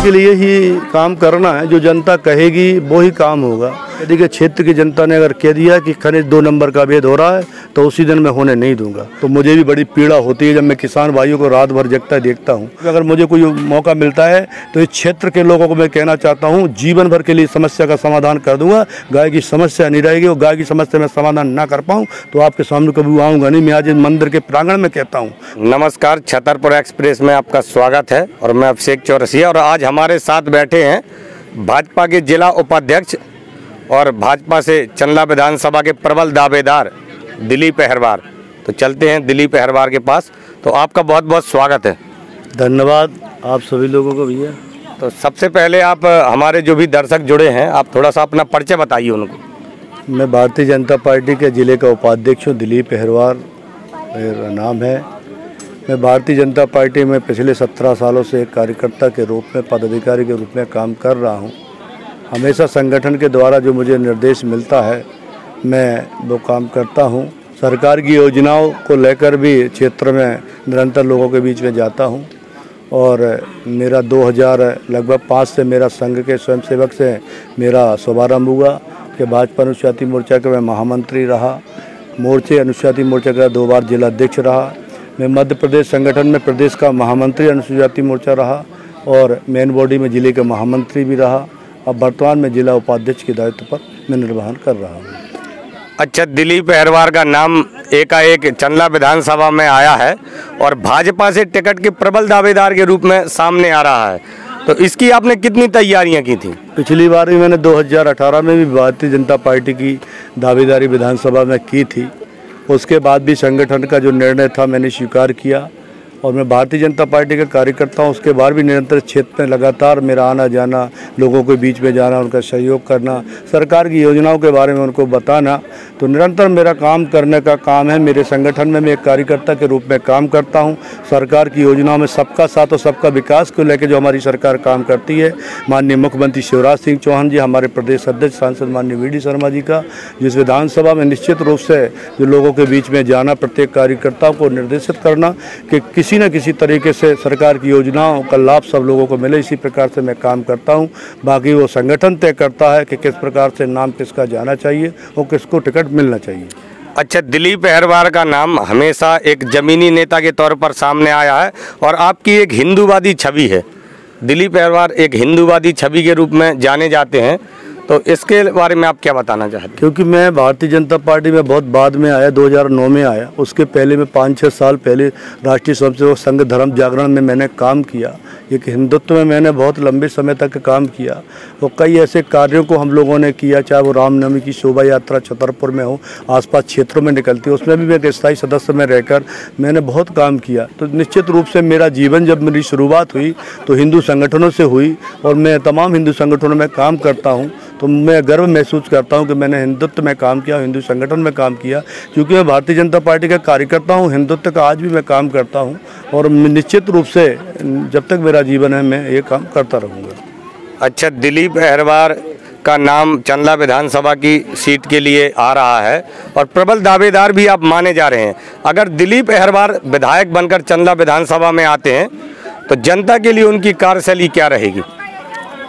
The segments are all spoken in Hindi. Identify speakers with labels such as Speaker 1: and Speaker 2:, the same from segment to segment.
Speaker 1: के लिए ही काम करना है, जो जनता कहेगी वो ही काम होगा। यदि कि क्षेत्र की जनता ने अगर कह दिया कि खनिज 2 नंबर का अवैध हो रहा है तो उसी दिन मैं होने नहीं दूंगा। तो मुझे भी बड़ी पीड़ा होती है जब मैं किसान भाइयों को रात भर जगता देखता हूँ। अगर मुझे कोई मौका मिलता है तो इस क्षेत्र के लोगों को मैं कहना चाहता हूँ, जीवन भर के लिए समस्या का समाधान कर दूंगा। गाय की समस्या नहीं रहेगी और गाय की समस्या में समाधान ना कर पाऊँ तो आपके सामने कभी आऊँगा नहीं। मैं आज मंदिर के प्रांगण में कहता हूँ।
Speaker 2: नमस्कार, छतरपुर एक्सप्रेस में आपका स्वागत है और मैं अभिषेक चौरसिया। और आज हमारे साथ बैठे हैं भाजपा के जिला उपाध्यक्ष और भाजपा से चंदला विधानसभा के प्रबल दावेदार दिलीप अहरवार। तो चलते हैं दिलीप अहरवार के पास। तो आपका बहुत बहुत स्वागत है।
Speaker 1: धन्यवाद आप सभी लोगों को भैया।
Speaker 2: तो सबसे पहले आप हमारे जो भी दर्शक जुड़े हैं, आप थोड़ा सा अपना परिचय बताइए उनको।
Speaker 1: मैं भारतीय जनता पार्टी के जिले का उपाध्यक्ष हूँ, दिलीप अहरवार मेरा नाम है। मैं भारतीय जनता पार्टी में पिछले 17 सालों से एक कार्यकर्ता के रूप में, पदाधिकारी के रूप में काम कर रहा हूँ। हमेशा संगठन के द्वारा जो मुझे निर्देश मिलता है मैं वो काम करता हूँ। सरकार की योजनाओं को लेकर भी क्षेत्र में निरंतर लोगों के बीच में जाता हूँ। और मेरा 2005 से मेरा संघ के स्वयंसेवक से मेरा शुभारंभ हुआ कि भाजपा अनुसूचित मोर्चा का मैं महामंत्री रहा। मोर्चे अनुसूचित मोर्चा का 2 बार जिला अध्यक्ष रहा। मैं मध्य प्रदेश संगठन में प्रदेश का महामंत्री अनुसूचित मोर्चा रहा और मेन बॉडी में जिले का महामंत्री भी रहा। अब वर्तमान में जिला उपाध्यक्ष के दायित्व पर मैं निर्वहन कर रहा हूँ।
Speaker 2: अच्छा, दिलीप अहरवार का नाम एकाएक चंदला विधानसभा में आया है और भाजपा से टिकट के प्रबल दावेदार के रूप में सामने आ रहा है। तो इसकी आपने कितनी तैयारियां की थी?
Speaker 1: पिछली बार भी मैंने 2018 में भी भारतीय जनता पार्टी की दावेदारी विधानसभा में की थी। उसके बाद भी संगठन का जो निर्णय था मैंने स्वीकार किया और मैं भारतीय जनता पार्टी का कार्यकर्ता हूँ। उसके बाद भी निरंतर क्षेत्र में लगातार मेरा आना जाना, लोगों के बीच में जाना, उनका सहयोग करना, सरकार की योजनाओं के बारे में उनको बताना, तो निरंतर मेरा काम करने का काम है। मेरे संगठन में मैं एक कार्यकर्ता के रूप में काम करता हूँ। सरकार की योजनाओं में सबका साथ और सबका विकास को लेकर जो हमारी सरकार काम करती है, माननीय मुख्यमंत्री शिवराज सिंह चौहान जी, हमारे प्रदेश अध्यक्ष सांसद माननीय वी डी शर्मा जी का, जिस विधानसभा में निश्चित रूप से जो लोगों के बीच में जाना, प्रत्येक कार्यकर्ता को निर्देशित करना कि किसी न किसी तरीके से सरकार की योजनाओं का लाभ सब लोगों को मिले, इसी प्रकार से मैं काम करता हूं। बाकी वो संगठन तय करता है कि किस प्रकार से नाम किसका जाना चाहिए और किसको टिकट मिलना चाहिए।
Speaker 2: अच्छा, दिलीप अहरवार का नाम हमेशा एक जमीनी नेता के तौर पर सामने आया है और आपकी एक हिंदूवादी छवि है। दिलीप अहरवार एक हिंदूवादी छवि के रूप में जाने जाते हैं, तो इसके बारे में आप क्या बताना चाहते हैं?
Speaker 1: क्योंकि मैं भारतीय जनता पार्टी में बहुत बाद में आया, 2009 में आया। उसके पहले मैं 5-6 साल पहले राष्ट्रीय स्वयंसेवक संघ धर्म जागरण में मैंने काम किया। एक हिंदुत्व में मैंने बहुत लंबे समय तक काम किया और कई ऐसे कार्यों को हम लोगों ने किया, चाहे वो रामनवमी की शोभा यात्रा छतरपुर में हो, आसपास क्षेत्रों में निकलती है, उसमें भी मैं एक स्थायी सदस्य में रहकर मैंने बहुत काम किया। तो निश्चित रूप से मेरा जीवन, जब मेरी शुरुआत हुई तो हिंदू संगठनों से हुई और मैं तमाम हिंदू संगठनों में काम करता हूँ। तो मैं गर्व महसूस करता हूं कि मैंने हिंदुत्व में काम किया, हिंदू संगठन में काम किया, क्योंकि मैं भारतीय जनता पार्टी का कार्यकर्ता हूं। हिंदुत्व का आज भी मैं काम करता हूं और निश्चित रूप से जब तक मेरा जीवन है मैं ये काम करता रहूँगा।
Speaker 2: अच्छा, दिलीप अहरवार का नाम चंदला विधानसभा की सीट के लिए आ रहा है और प्रबल दावेदार भी आप माने जा रहे हैं। अगर दिलीप अहरवार विधायक बनकर चंदला विधानसभा में आते हैं तो जनता के लिए उनकी कार्यशैली क्या रहेगी?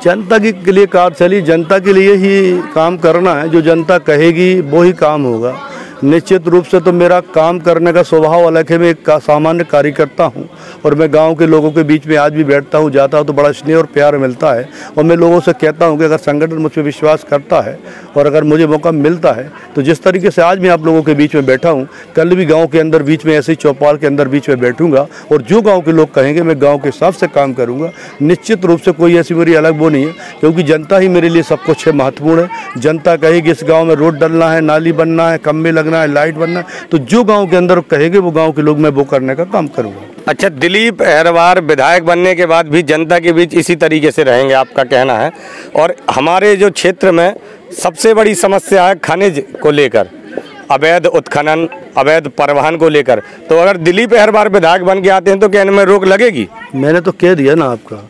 Speaker 1: जनता के लिए कार्यशैली, जनता के लिए ही काम करना है। जो जनता कहेगी वो ही काम होगा। निश्चित रूप से तो मेरा काम करने का स्वभाव अलग है। मैं एक सामान्य कार्यकर्ता हूं और मैं गांव के लोगों के बीच में आज भी बैठता हूं, जाता हूं तो बड़ा स्नेह और प्यार मिलता है। और मैं लोगों से कहता हूं कि अगर संगठन मुझ पर विश्वास करता है और अगर मुझे मौका मिलता है तो जिस तरीके से आज मैं आप लोगों के बीच में बैठा हूँ, कल भी गाँव के अंदर बीच में ऐसे ही चौपाल के अंदर बीच में बैठूंगा और जो गाँव के लोग कहेंगे मैं गाँव के हिसाब से काम करूँगा। निश्चित रूप से कोई ऐसी मेरी अलग वो नहीं है, क्योंकि जनता ही मेरे लिए सब कुछ है, महत्वपूर्ण है। जनता कहेगी इस गाँव में रोड डलना है, नाली बनना है, खम्भे लगना है, लाइट बनना है, तो जो गांव के अंदर कहेंगे वो गांव के लोग मैं वो करने का काम करूंगा।
Speaker 2: अच्छा, दिलीप अहरवार विधायक बनने के बाद भी जनता के बीच इसी तरीके से रहेंगे, आपका कहना है। और हमारे जो क्षेत्र में सबसे बड़ी समस्या है खनिज को लेकर, अवैध उत्खनन, अवैध परिवहन को लेकर, तो अगर दिलीप अहरवार विधायक बन के आते हैं तो क्या इनमें रोक लगेगी?
Speaker 1: मैंने तो कह दिया ना आपका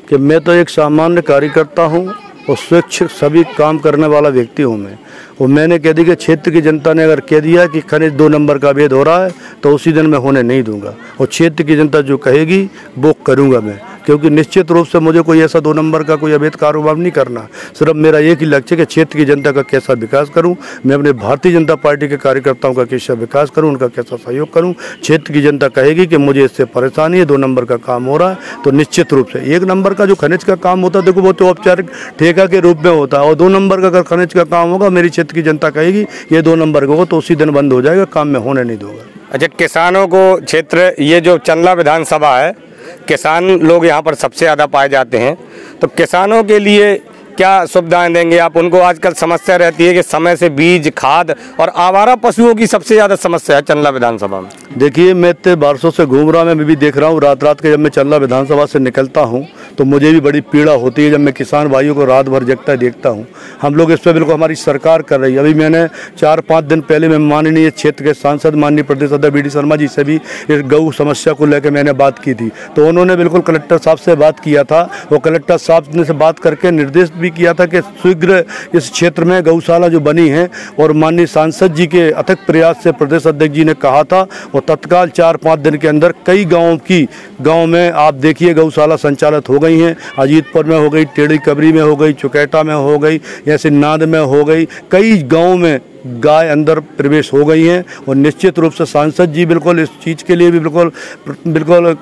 Speaker 1: कि मैं तो एक सामान्य कार्यकर्ता हूँ और स्वच्छ सभी काम करने वाला व्यक्ति हूँ मैं। और मैंने कह दी कि क्षेत्र की जनता ने अगर कह दिया कि खनिज 2 नंबर का अवैध हो रहा है तो उसी दिन मैं होने नहीं दूंगा और क्षेत्र की जनता जो कहेगी वो करूंगा मैं। क्योंकि निश्चित रूप से मुझे कोई ऐसा 2 नंबर का कोई अवैध कारोबार नहीं करना। सिर्फ मेरा एक ही लक्ष्य है कि क्षेत्र की जनता का कैसा विकास करूं, मैं अपने भारतीय जनता पार्टी के कार्यकर्ताओं का कैसा विकास करूं, उनका कैसा सहयोग करूं। क्षेत्र की जनता कहेगी कि मुझे इससे परेशानी है, 2 नंबर का काम हो रहा है, तो निश्चित रूप से 1 नंबर का जो खनिज का काम होता है, देखो वो तो औपचारिक ठेका के रूप में होता है, और 2 नंबर का अगर खनिज का काम होगा, मेरी क्षेत्र की जनता कहेगी ये 2 नंबर का होगा, तो उसी दिन बंद हो जाएगा, काम में होने नहीं दूंगा।
Speaker 2: अच्छा, किसानों को क्षेत्र, ये जो चंदला विधानसभा है, किसान लोग यहाँ पर सबसे ज़्यादा पाए जाते हैं, तो किसानों के लिए क्या सुविधाएं देंगे आप उनको? आजकल समस्या रहती है कि समय से बीज, खाद और आवारा पशुओं की सबसे ज़्यादा समस्या है चंदला विधानसभा में।
Speaker 1: देखिए, मैं इतने बारसों से घूम रहा हूँ, मैं भी देख रहा हूँ, रात के जब मैं चंदला विधानसभा से निकलता हूँ तो मुझे भी बड़ी पीड़ा होती है जब मैं किसान भाइयों को रात भर जगता देखता हूँ। हम लोग इस पर बिल्कुल हमारी सरकार कर रही है। अभी मैंने 4-5 दिन पहले मैं माननीय क्षेत्र के सांसद माननीय प्रदेश अध्यक्ष BD शर्मा जी से भी इस गौ समस्या को लेकर मैंने बात की थी, तो उन्होंने बिल्कुल कलेक्टर साहब से बात किया था। वो कलेक्टर साहब ने से बात करके निर्देश भी किया था कि शीघ्र इस क्षेत्र में गौशाला जो बनी है, और माननीय सांसद जी के अथक प्रयास से प्रदेश अध्यक्ष जी ने कहा था, और तत्काल 4-5 दिन के अंदर कई गाँव में आप देखिए गौशाला संचालित हो गई हैं। अजीतपुर में हो गई, टेढ़ी कबरी में हो गई, चुकेटा में हो गई, ऐसे नाद में हो गई, कई गाँव में गाय अंदर प्रवेश हो गई हैं। और निश्चित रूप से सांसद जी बिल्कुल इस चीज़ के लिए भी बिल्कुल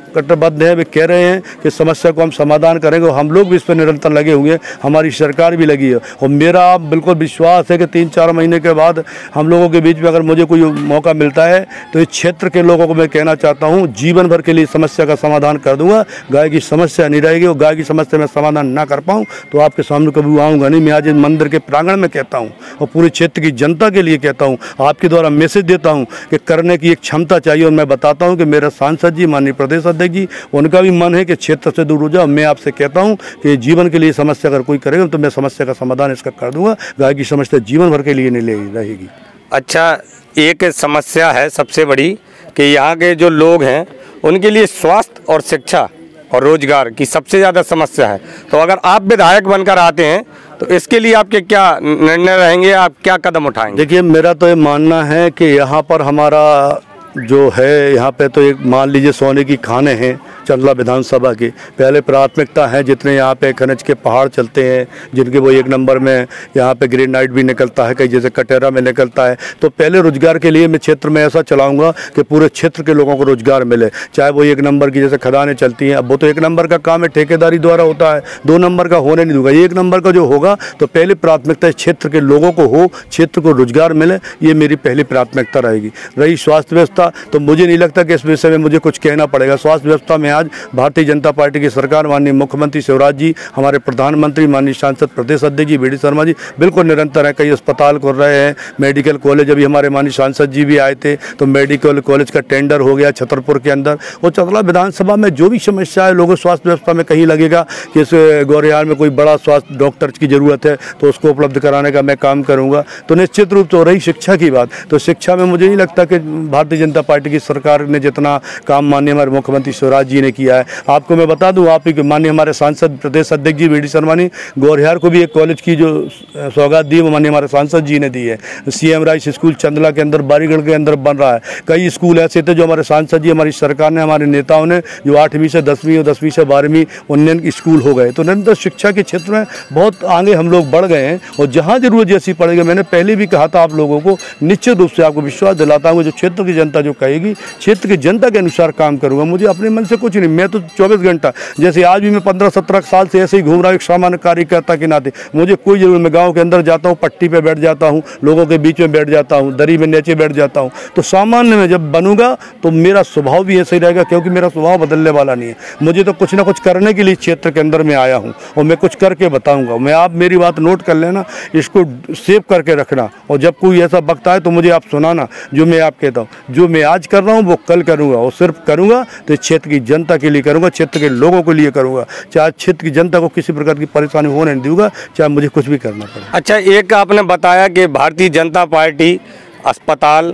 Speaker 1: कटिबद्ध है। वे कह रहे हैं कि समस्या को हम समाधान करेंगे, और हम लोग भी इस पर निरंतर लगे हुए हैं, हमारी सरकार भी लगी है। और मेरा बिल्कुल विश्वास है कि 3-4 महीने के बाद हम लोगों के बीच में अगर मुझे कोई मौका मिलता है तो इस क्षेत्र के लोगों को मैं कहना चाहता हूँ, जीवन भर के लिए समस्या का समाधान कर दूंगा। गाय की समस्या नहीं रहेगी, और गाय की समस्या में समाधान ना कर पाऊँ तो आपके सामने कभी आऊँगा नहीं। मैं आज इस मंदिर के प्रांगण में कहता हूँ और पूरे क्षेत्र की जनता के लिए कहता हूँ, आपके द्वारा मैसेज देता हूँ कि करने की एक क्षमता चाहिए। और मैं बताता हूँ कि मेरा सांसद जी माननीय प्रदेश अध्यक्ष जी, उनका भी मन है कि क्षेत्र से दूर हो जाओ। मैं आपसे कहता हूं कि जीवन के लिए समस्या अगर कोई करेगा तो मैं समस्या का समाधान इसका कर दूंगा। गाय की समस्या जीवन भर के लिए नहीं रहेगी।
Speaker 2: अच्छा, एक समस्या है सबसे बड़ी कि यहाँ के जो लोग हैं उनके लिए स्वास्थ्य और शिक्षा और रोजगार की सबसे ज़्यादा समस्या है। तो अगर आप विधायक बनकर आते हैं तो इसके लिए आपके क्या निर्णय रहेंगे, आप क्या कदम उठाएंगे?
Speaker 1: देखिए, मेरा तो ये मानना है कि यहाँ पर हमारा जो है, यहाँ पे तो एक मान लीजिए सोने की खाने हैं चंदला विधानसभा की। पहले प्राथमिकता है जितने यहाँ पे खनिज के पहाड़ चलते हैं, जिनके वो 1 नंबर में यहाँ पे ग्रेनाइट भी निकलता है, कहीं जैसे कटेरा में निकलता है, तो पहले रोजगार के लिए मैं क्षेत्र में ऐसा चलाऊंगा कि पूरे क्षेत्र के लोगों को रोजगार मिले। चाहे वो 1 नंबर की जैसे खदानें चलती हैं, अब वो तो 1 नंबर का काम है, ठेकेदारी द्वारा होता है, 2 नंबर का होने नहीं दूंगा। 1 नंबर का जो होगा तो पहले प्राथमिकता क्षेत्र के लोगों को हो, क्षेत्र को रोजगार मिले, ये मेरी पहली प्राथमिकता रहेगी। रही स्वास्थ्य व्यवस्था, तो मुझे नहीं लगता कि इस विषय में मुझे कुछ कहना पड़ेगा। स्वास्थ्य व्यवस्था में आज भारतीय जनता पार्टी की सरकार, माननीय मुख्यमंत्री शिवराज जी, हमारे प्रधानमंत्री माननीय सांसद प्रदेश अध्यक्ष जी BD शर्मा जी बिल्कुल निरंतर है। कई अस्पताल खोल रहे हैं, मेडिकल कॉलेज, अभी हमारे माननीय सांसद जी भी आए थे तो मेडिकल कॉलेज का टेंडर हो गया छतरपुर के अंदर। और चंदला विधानसभा में जो भी समस्या है, लोगों स्वास्थ्य व्यवस्था में कहीं लगेगा कि इस गौरियार में कोई बड़ा स्वास्थ्य डॉक्टर की ज़रूरत है तो उसको उपलब्ध कराने का मैं काम करूँगा। तो निश्चित रूप से हो रही शिक्षा की बात, तो शिक्षा में मुझे नहीं लगता कि भारतीय जनता पार्टी की सरकार ने जितना काम माननीय हमारे मुख्यमंत्री शिवराज जी ने किया है। आपको मैं बता दूं, आप ही माननीय हमारे सांसद प्रदेश अध्यक्ष जी BD शर्मा ने गौरियार को भी एक कॉलेज की जो सौगात दी वो माननीय हमारे सांसद जी ने दी है। CM राइस स्कूल चंदला के अंदर, बारीगढ़ के अंदर बन रहा है। कई स्कूल ऐसे थे जो हमारे सांसद जी, हमारी सरकार ने, हमारे नेताओं ने, जो 8वीं से 10वीं और 10वीं से 12वीं उन्नयन स्कूल हो गए। तो निरंतर शिक्षा के क्षेत्र में बहुत आगे हम लोग बढ़ गए हैं, और जहाँ जरूरत जैसी पड़ेगी, मैंने पहले भी कहा था आप लोगों को, निश्चित रूप से आपको विश्वास दिलाता हूँ जो क्षेत्र की जनता जो कहेगी, क्षेत्र की जनता के अनुसार काम करूँगा। मुझे अपने मन से कुछ नहीं, मैं तो 24 घंटा, जैसे आज भी मैं 15-17 साल से ऐसे ही घूम रहा हूँ एक सामान्य कार्यकर्ता के नाते। मुझे कोई जरूरत, मैं गाँव के अंदर जाता हूँ, पट्टी पे बैठ जाता हूँ, लोगों के बीच में बैठ जाता हूँ, दरी में नीचे बैठ जाता हूँ। तो सामान्य में जब बनूंगा तो मेरा स्वभाव भी ऐसा ही रहेगा, क्योंकि मेरा स्वभाव बदलने वाला नहीं है। मुझे तो कुछ ना कुछ करने के लिए क्षेत्र के अंदर में आया हूँ, और मैं कुछ करके बताऊँगा। मैं, आप मेरी बात नोट कर लेना, इसको सेव करके रखना, और जब कोई ऐसा वक्त आए तो मुझे आप सुनाना। जो मैं आप कहता हूँ, जो मैं आज कर रहा हूँ वो कल करूँगा, और सिर्फ करूँगा तो क्षेत्र की जनता के लिए करूँगा, क्षेत्र के लोगों के लिए करूँगा। चाहे क्षेत्र की जनता को किसी प्रकार की परेशानी होने नहीं दूंगा, चाहे मुझे कुछ भी करना पड़े।
Speaker 2: अच्छा, एक आपने बताया कि भारतीय जनता पार्टी अस्पताल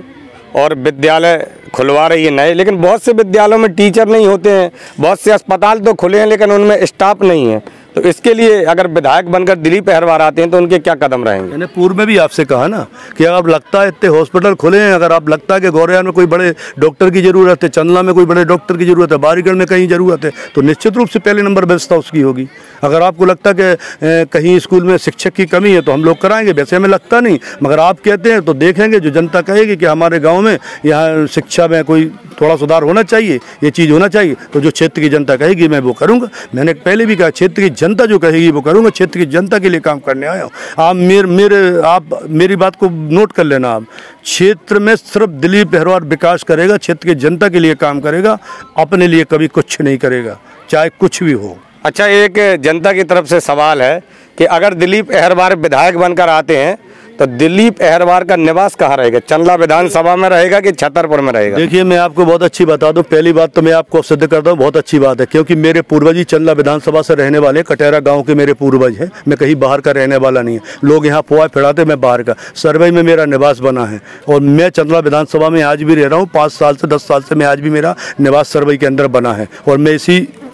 Speaker 2: और विद्यालय खुलवा रही है नए, लेकिन बहुत से विद्यालयों में टीचर नहीं होते हैं, बहुत से अस्पताल तो खुले हैं लेकिन उनमें स्टाफ नहीं है। तो इसके लिए अगर विधायक बनकर दिलीप अहरवार आते हैं तो उनके क्या कदम रहेंगे?
Speaker 1: मैंने पूर्व में भी आपसे कहा ना कि अगर लगता है इतने हॉस्पिटल खुले हैं, अगर आप लगता है कि गौरिया में कोई बड़े डॉक्टर की ज़रूरत है, चंदला में कोई बड़े डॉक्टर की ज़रूरत है, बारीगढ़ में कहीं ज़रूरत है, तो निश्चित रूप से पहले नंबर व्यवस्था उसकी होगी। अगर आपको लगता है कि कहीं स्कूल में शिक्षक की कमी है तो हम लोग कराएंगे, वैसे हमें लगता नहीं, मगर आप कहते हैं तो देखेंगे। जो जनता कहेगी कि हमारे गाँव में यहाँ शिक्षा में कोई थोड़ा सुधार होना चाहिए, ये चीज़ होना चाहिए, तो जो क्षेत्र की जनता कहेगी मैं वो करूँगा। मैंने पहले भी कहा क्षेत्र की जनता जो कहेगी वो करूँगा, क्षेत्र की जनता के लिए काम करने आया हूँ। आप मेरी बात को नोट कर लेना। आप क्षेत्र में सिर्फ दिलीप अहरवार विकास करेगा, क्षेत्र की जनता के लिए काम करेगा, अपने लिए कभी कुछ नहीं करेगा, चाहे कुछ भी हो।
Speaker 2: अच्छा, एक जनता की तरफ से सवाल है कि अगर दिलीप अहरवार विधायक बनकर आते हैं तो दिलीप अहरवार का निवास कहाँ रहेगा? चंदला विधानसभा में रहेगा कि छतरपुर में रहेगा?
Speaker 1: देखिए, मैं आपको बहुत अच्छी बता दूं, पहली बात तो मैं आपको सिद्ध करता हूं, बहुत अच्छी बात है, क्योंकि मेरे पूर्वज ही चंदला विधानसभा से रहने वाले, कटेरा गांव के मेरे पूर्वज हैं। मैं कहीं बाहर का रहने वाला नहीं है। लोग यहाँ फुआ फिराते, मैं बाहर का। सरवई में मेरा निवास बना है और मैं चंदला विधानसभा में आज भी रह रहा हूँ। 5 साल से 10 साल से मैं आज भी मेरा निवास सरवई के अंदर बना है और मैं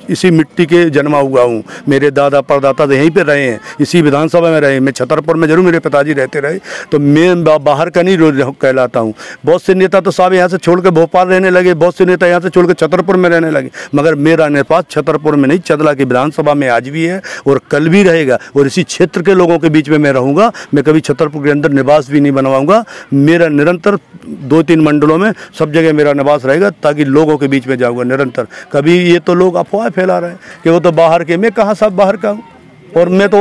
Speaker 1: इसी मिट्टी के जन्मा हुआ हूँ। मेरे दादा परदादा यहीं पे रहे हैं, इसी विधानसभा में रहे। मैं छतरपुर में जरूर मेरे पिताजी रहते रहे, तो मैं बाहर का नहीं कहलाता हूँ। बहुत से नेता तो साहब यहाँ से छोड़ के भोपाल रहने लगे, बहुत से नेता यहाँ से छोड़ के छतरपुर में रहने लगे, मगर मेरा निवास छतरपुर में नहीं, चंदला की विधानसभा में आज भी है और कल भी रहेगा और इसी क्षेत्र के लोगों के बीच में मैं रहूँगा। मैं कभी छतरपुर के अंदर निवास भी नहीं बनवाऊँगा। मेरा निरंतर 2-3 मंडलों में सब जगह मेरा निवास रहेगा, ताकि लोगों के बीच में जाऊँगा निरंतर। कभी ये तो लोग अफवाह फैला रहे हैं कि वो तो बाहर के, मैं कहाँ साहब बाहर का हूँ? और मैं तो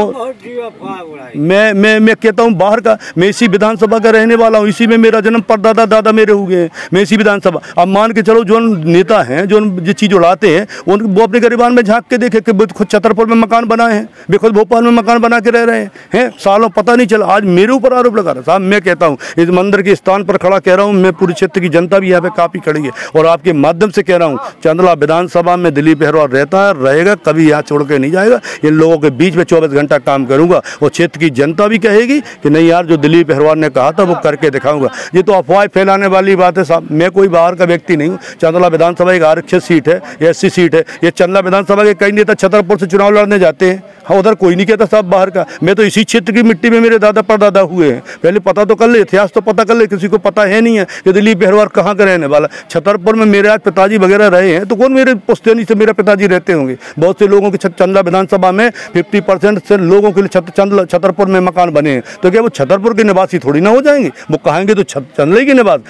Speaker 1: मैं कहता हूँ बाहर का, मैं इसी विधानसभा का रहने वाला हूँ, इसी में मेरा जन्म, परदादा दादा मेरे हुए हैं, मैं इसी विधानसभा। अब मान के चलो जो नेता हैं, जो ये चीज़ उड़ाते हैं, वो अपने गरीबान में झांक के देखे कि खुद छतरपुर में मकान बनाए हैं, वे खुद भोपाल में मकान बना के रह रहे हैं सालों, पता नहीं चला। आज मेरे ऊपर आरोप लगा रहा साहब। मैं कहता हूँ इस मंदिर के स्थान पर खड़ा कह रहा हूँ, मैं पूरे क्षेत्र की जनता भी यहाँ पे काफ़ी खड़ी है और आपके माध्यम से कह रहा हूँ, चंदला विधानसभा में दिलीप अहरवार रहता है, रहेगा, कभी यहाँ छोड़ के नहीं जाएगा। इन लोगों के बीच में 24 घंटा काम करूंगा और क्षेत्र की जनता भी कहेगी कि नहीं यार, जो दिलीप अहरवार ने कहा था वो करके दिखाऊंगा। ये तो अफवाह फैलाने वाली बात है साहब। मैं कोई बाहर का व्यक्ति नहीं हूँ। चंदला विधानसभा एक आरक्षित सीट है, एससी सीट है। ये चंदला विधानसभा के कई नेता छतरपुर से चुनाव लड़ने जाते हैं, हाँ, उधर कोई नहीं कहता साहब बाहर का। मैं तो इसी क्षेत्र की मिट्टी में मेरे दादा परदादा हुए हैं। पहले पता तो कर ले, इतिहास तो पता कर ले। किसी को पता है नहीं है कि दिलीप अहरवार कहाँ का रहने वाला। छतरपुर में मेरे आज पिताजी वगैरह रहे हैं, तो कौन मेरे पुश्तैनी से मेरा पिताजी रहते होंगे। बहुत से लोगों के चंदला विधानसभा में 50% से लोगों के लिए छतरपुर में मकान बने हैं, तो क्या वो छतरपुर के निवासी थोड़ी ना हो जाएंगे? वो कहेंगे तो चंदला के निवास।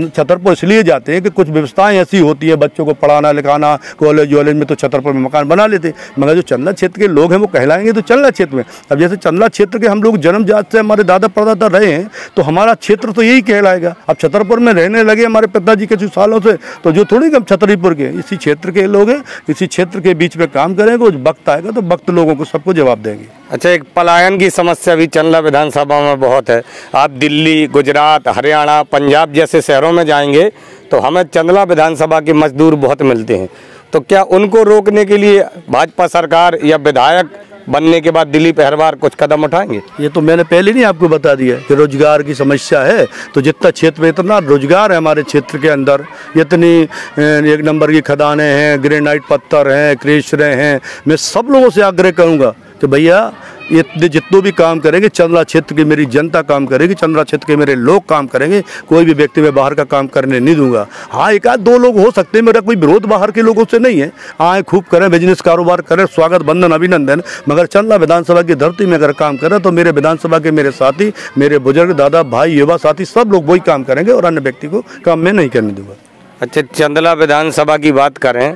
Speaker 1: छतरपुर इसलिए जाते हैं कि कुछ व्यवस्थाएं ऐसी होती है, बच्चों को पढ़ाना लिखाना, कॉलेज वॉलेज में तो छतरपुर में मकान बना लेते, मगर जो चंदला क्षेत्र के लोग हैं वो कहलाएंगे तो चंदला क्षेत्र में। अब जैसे चंदला क्षेत्र के हम लोग जन्मजात से हमारे दादा परदादा रहे हैं, तो हमारा क्षेत्र तो यही कहलाएगा। अब छतरपुर में रहने लगे हमारे पिताजी के कुछ सालों से, तो जो थोड़ी कम छतरपुर के, इसी क्षेत्र के लोग हैं, इसी क्षेत्र के बीच में काम करेंगे। वक्त आएगा तो वक्त लोगों को सबको जवाब देंगे।
Speaker 2: अच्छा, एक पलायन की समस्या भी चंदला विधानसभा में बहुत है। आप दिल्ली, गुजरात, हरियाणा, पंजाब जैसे शहरों में जाएंगे तो हमें चंदला विधानसभा के मजदूर बहुत मिलते हैं, तो क्या उनको रोकने के लिए भाजपा सरकार या विधायक बनने के बाद दिलीप अहरवार कुछ कदम उठाएंगे?
Speaker 1: ये तो मैंने पहले नहीं आपको बता दिया कि रोजगार की समस्या है, तो जितना क्षेत्र में इतना रोजगार है हमारे क्षेत्र के अंदर, इतनी 1 नंबर की खदानें हैं, ग्रेनाइट पत्थर हैं, क्रेशरें हैं। मैं सब लोगों से आग्रह करूंगा कि भैया ये जितने भी काम करेंगे, चंदला क्षेत्र की मेरी जनता काम करेगी, चंदला क्षेत्र के मेरे लोग काम करेंगे। कोई भी व्यक्ति मैं बाहर का काम करने नहीं दूंगा। हाँ, 1-2 लोग हो सकते हैं, मेरा कोई विरोध बाहर के लोगों से नहीं है। आए खूब करें, बिजनेस कारोबार करें, स्वागत बंधन अभिनंदन, मगर चंदला विधानसभा की धरती में अगर काम करें तो मेरे विधानसभा के मेरे साथी, मेरे बुजुर्ग, दादा, भाई, युवा साथी सब लोग वही काम करेंगे और अन्य व्यक्ति को काम मैं नहीं करने दूंगा।
Speaker 2: अच्छा, चंदला विधानसभा की बात करें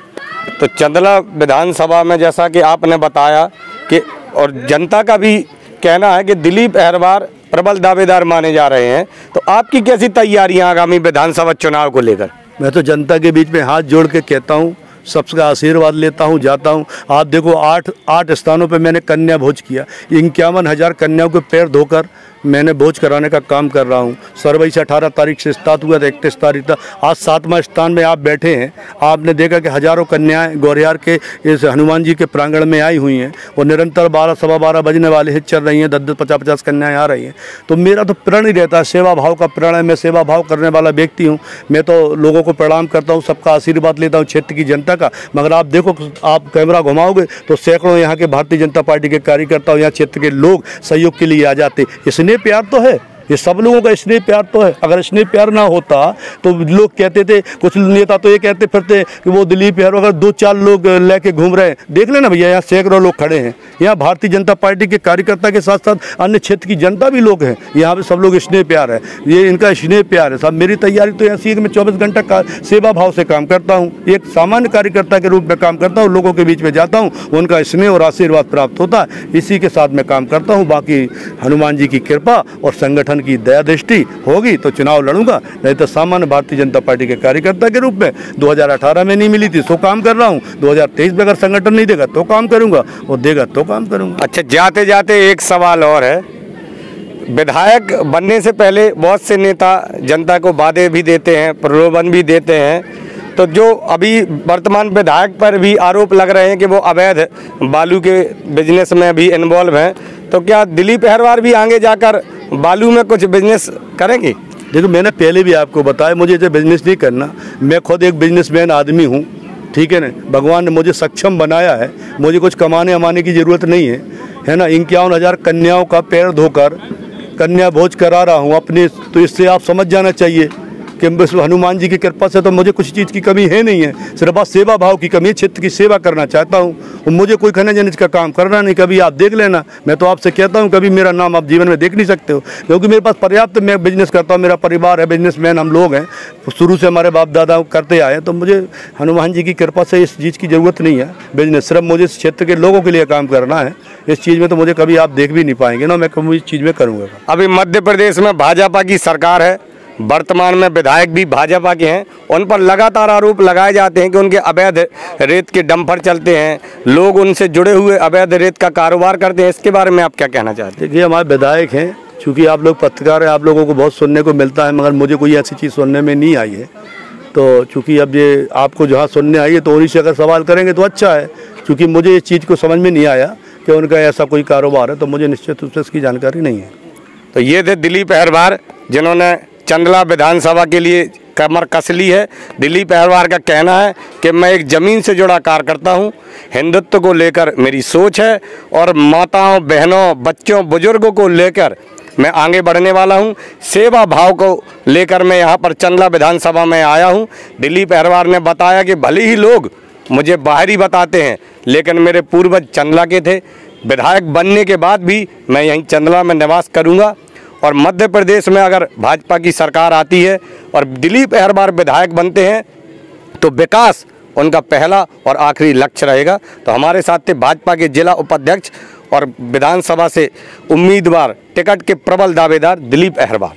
Speaker 2: तो चंदला विधानसभा में जैसा कि आपने बताया कि और जनता का भी कहना है कि दिलीप अहरवार प्रबल दावेदार माने जा रहे हैं, तो आपकी कैसी तैयारियां आगामी विधानसभा चुनाव को लेकर?
Speaker 1: मैं तो जनता के बीच में हाथ जोड़ के कहता हूँ, सबका आशीर्वाद लेता हूँ, जाता हूँ। आप देखो 8 स्थानों पे मैंने कन्या भोज किया, 51,000 कन्याओं के पैर धोकर मैंने भोज कराने का काम कर रहा हूँ। सर्वे से 18 तारीख से स्टार्ट हुआ था, 31 तारीख तक। आज 7वां स्थान में आप बैठे हैं। आपने देखा कि हज़ारों कन्याएं गौरियार के इस हनुमान जी के प्रांगण में आई हुई हैं और निरंतर 12 सवा 12 बजने वाले हित चल रही हैं, 10-10 50-50 कन्याएं आ रही हैं। तो मेरा तो प्रण ही रहता है, सेवा भाव का प्रण है। मैं सेवा भाव करने वाला व्यक्ति हूँ। मैं तो लोगों को प्रणाम करता हूँ, सबका आशीर्वाद लेता हूँ, क्षेत्र की जनता का। मगर आप देखो, आप कैमरा घुमाओगे तो सैकड़ों यहाँ के भारतीय जनता पार्टी के कार्यकर्ता और यहाँ क्षेत्र के लोग सहयोग के लिए आ जाते। स्नेह प्यार तो है, ये सब लोगों का स्नेह प्यार तो है। अगर स्नेह प्यार ना होता तो लोग कहते थे, कुछ नेता तो ये कहते फिरते कि वो दिलीप यार, अगर 2-4 लोग लेके घूम रहे हैं। देख लेना भैया, यहाँ सैकड़ों लोग खड़े हैं। यहाँ भारतीय जनता पार्टी के कार्यकर्ता के साथ साथ अन्य क्षेत्र की जनता भी लोग हैं। यहाँ पे सब लोग स्नेह प्यार है, ये इनका स्नेह प्यार है साहब। मेरी तैयारी तो ऐसी है कि मैं 24 घंटा का सेवा भाव से काम करता हूँ। एक सामान्य कार्यकर्ता के रूप में काम करता हूँ, लोगों के बीच में जाता हूँ, उनका स्नेह और आशीर्वाद प्राप्त होता है। इसी के साथ मैं काम करता हूँ। बाकी हनुमान जी की कृपा और संगठन की दया दृष्टि होगी तो चुनाव लड़ूंगा, नहीं तो सामान्य भारतीय जनता पार्टी के कार्यकर्ता के रूप में 2018 में नहीं मिली थी सो काम कर रहा हूं। 2023 में अगर संगठन नहीं देगा तो काम करूंगा और देगा तो काम करूंगा।
Speaker 2: अच्छा, जाते जाते एक सवाल और है। विधायक बनने से पहले बहुत से नेता जनता को वादे भी देते हैं, प्रलोभन भी देते हैं। तो जो अभी वर्तमान विधायक पर भी आरोप लग रहे हैं कि वो अवैध बालू के बिजनेस में भी इन्वॉल्व हैं, तो क्या दिलीप अहरवार भी आगे जाकर बालू में कुछ बिजनेस करेंगे?
Speaker 1: देखो, मैंने पहले भी आपको बताया, मुझे जो बिजनेस नहीं करना। मैं खुद एक बिजनेसमैन आदमी हूँ, ठीक है ना। भगवान ने मुझे सक्षम बनाया है, मुझे कुछ कमाने अमाने की ज़रूरत नहीं है ना। 51,000 कन्याओं का पैर धोकर कन्या भोज करा रहा हूँ अपने। तो इससे आप समझ जाना चाहिए कि बस हनुमान जी की कृपा से तो मुझे कुछ चीज़ की कमी है नहीं है। सिर्फ बस सेवा भाव की कमी है, क्षेत्र की सेवा करना चाहता हूँ और मुझे कोई खनिज जनिज का काम करना नहीं। कभी आप देख लेना, मैं तो आपसे कहता हूँ कभी मेरा नाम आप जीवन में देख नहीं सकते हो, क्योंकि मेरे पास पर्याप्त मैं बिजनेस करता हूँ, मेरा परिवार है, बिजनेसमैन हम लोग हैं, शुरू से हमारे बाप दादा करते आए। तो मुझे हनुमान जी की कृपा से इस चीज़ की ज़रूरत नहीं है बिजनेस। सिर्फ मुझे इस क्षेत्र के लोगों के लिए काम करना है। इस चीज़ में तो मुझे कभी आप देख भी नहीं पाएंगे ना, मैं कभी इस चीज़ में करूँगा।
Speaker 2: अभी मध्य प्रदेश में भाजपा की सरकार है, वर्तमान में विधायक भी भाजपा के हैं। उन पर लगातार आरोप लगाए जाते हैं कि उनके अवैध रेत के डंपर चलते हैं, लोग उनसे जुड़े हुए अवैध रेत का कारोबार करते हैं। इसके बारे में आप क्या कहना चाहते हैं?
Speaker 1: देखिए, हमारे विधायक हैं, चूँकि आप लोग पत्रकार हैं, आप लोगों को बहुत सुनने को मिलता है, मगर मुझे कोई ऐसी चीज़ सुनने में नहीं आई है। तो चूँकि अब ये आपको जहाँ सुनने आई है तो उन्हीं से अगर सवाल करेंगे तो अच्छा है, क्योंकि मुझे इस चीज़ को समझ में नहीं आया कि उनका ऐसा कोई कारोबार है, तो मुझे निश्चित रूप से इसकी जानकारी नहीं है।
Speaker 2: तो ये थे दिलीप अहरवार, जिन्होंने चंदला विधानसभा के लिए कमर कस ली है। दिलीप अहरवार का कहना है कि मैं एक ज़मीन से जुड़ा कार्यकर्ता हूं, हिंदुत्व को लेकर मेरी सोच है और माताओं, बहनों, बच्चों, बुजुर्गों को लेकर मैं आगे बढ़ने वाला हूं। सेवा भाव को लेकर मैं यहां पर चंदला विधानसभा में आया हूं। दिलीप अहरवार ने बताया कि भले ही लोग मुझे बाहरी बताते हैं, लेकिन मेरे पूर्वज चंदला के थे। विधायक बनने के बाद भी मैं यहीं चंदला में निवास करूँगा और मध्य प्रदेश में अगर भाजपा की सरकार आती है और दिलीप अहरवार विधायक बनते हैं तो विकास उनका पहला और आखिरी लक्ष्य रहेगा। तो हमारे साथ थे भाजपा के जिला उपाध्यक्ष और विधानसभा से उम्मीदवार, टिकट के प्रबल दावेदार दिलीप अहरवार।